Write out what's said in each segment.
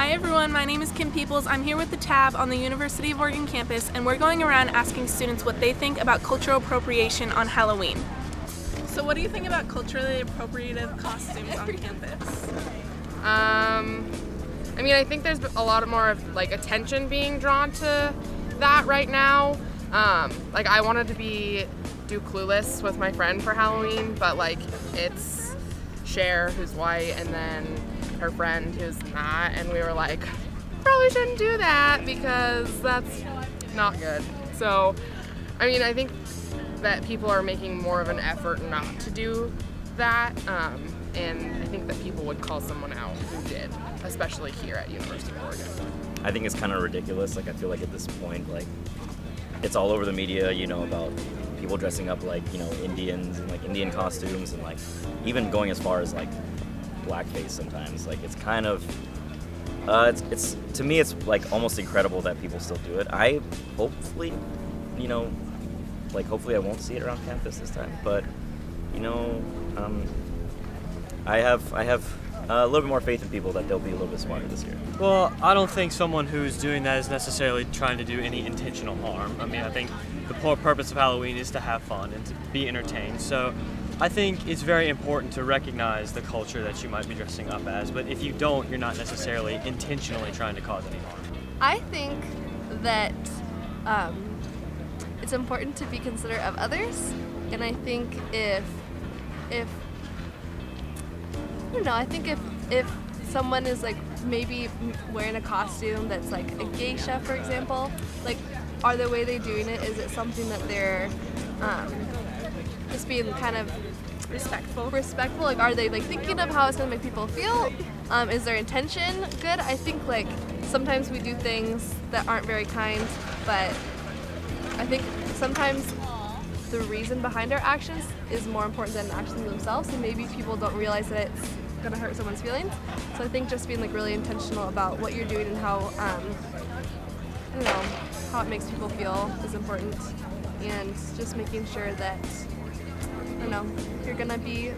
Hi everyone, my name is Kim Peoples. I'm here with the TAB on the University of Oregon campus, and we're going around asking students what they think about cultural appropriation on Halloween. So what do you think about culturally appropriative costumes on campus? I mean, I think there's a lot more of attention being drawn to that right now. I wanted to do Clueless with my friend for Halloween, but it's Cher, who's white, and then her friend who's not, and we were like, probably shouldn't do that because that's not good. So, I mean, I think that people are making more of an effort not to do that, and I think that people would call someone out who did, especially here at University of Oregon. I think it's kind of ridiculous. I feel like at this point, it's all over the media, about people dressing up like, Indians and Indian costumes, and even going as far as blackface sometimes. It's kind of, it's to me, it's almost incredible that people still do it. I hopefully, hopefully I won't see it around campus this time, but, I have a little bit more faith in people that they'll be a little bit smarter this year. Well, I don't think someone who's doing that is necessarily trying to do any intentional harm. I mean, I think the whole purpose of Halloween is to have fun and to be entertained. So I think it's very important to recognize the culture that you might be dressing up as, but if you don't, you're not necessarily intentionally trying to cause any harm. I think that it's important to be considerate of others, and I think if someone is maybe wearing a costume that's a geisha, for example, are the way they're doing it, is it something that they're just being kind of respectful? Are they thinking of how it's going to make people feel? Is their intention good? I think sometimes we do things that aren't very kind, but I think sometimes the reason behind our actions is more important than the actions themselves, and maybe people don't realize that it's going to hurt someone's feelings. So I think just being really intentional about what you're doing and how how it makes people feel is important, and just making sure that you're gonna be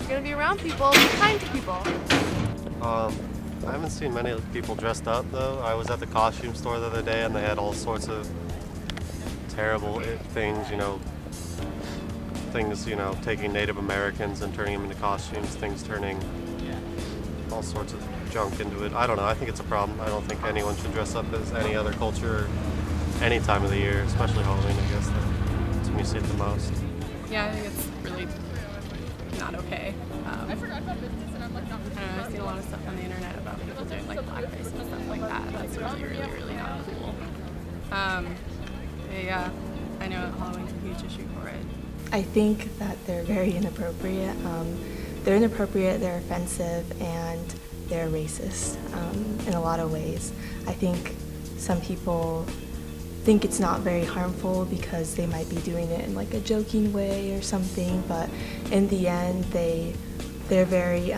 around people, be kind to people. I haven't seen many people dressed up though. I was at the costume store the other day and they had all sorts of terrible things, taking Native Americans and turning them into costumes, things turning all sorts of junk into it. I don't know, I think it's a problem. I don't think anyone should dress up as any other culture any time of the year, especially Halloween, I guess. That's when you see it the most. Yeah, I think it's really not okay. I forgot about business, and I'm not. I've seen a lot of stuff on the internet about people doing blackface and stuff like that. That's really, really, really not cool. Yeah, I know Halloween's a huge issue for it. I think that they're very inappropriate. They're inappropriate, they're offensive, and they're racist in a lot of ways. I think some people think it's not very harmful because they might be doing it in a joking way or something, but in the end they're very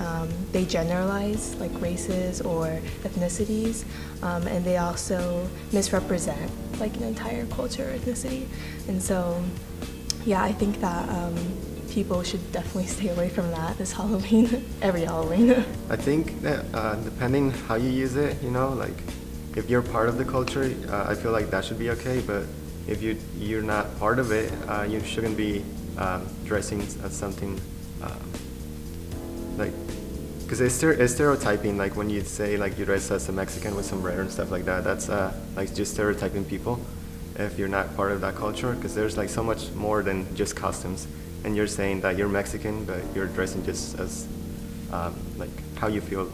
they generalize races or ethnicities, and they also misrepresent an entire culture or ethnicity. And so yeah, I think that people should definitely stay away from that this Halloween, every Halloween. I think that depending how you use it, if you're part of the culture, I feel like that should be okay, but if you're not part of it, you shouldn't be dressing as something because it's stereotyping, when you say you dress as a Mexican with sombrero and stuff like that, that's just stereotyping people if you're not part of that culture, because there's so much more than just costumes, and you're saying that you're Mexican, but you're dressing just as how you feel it,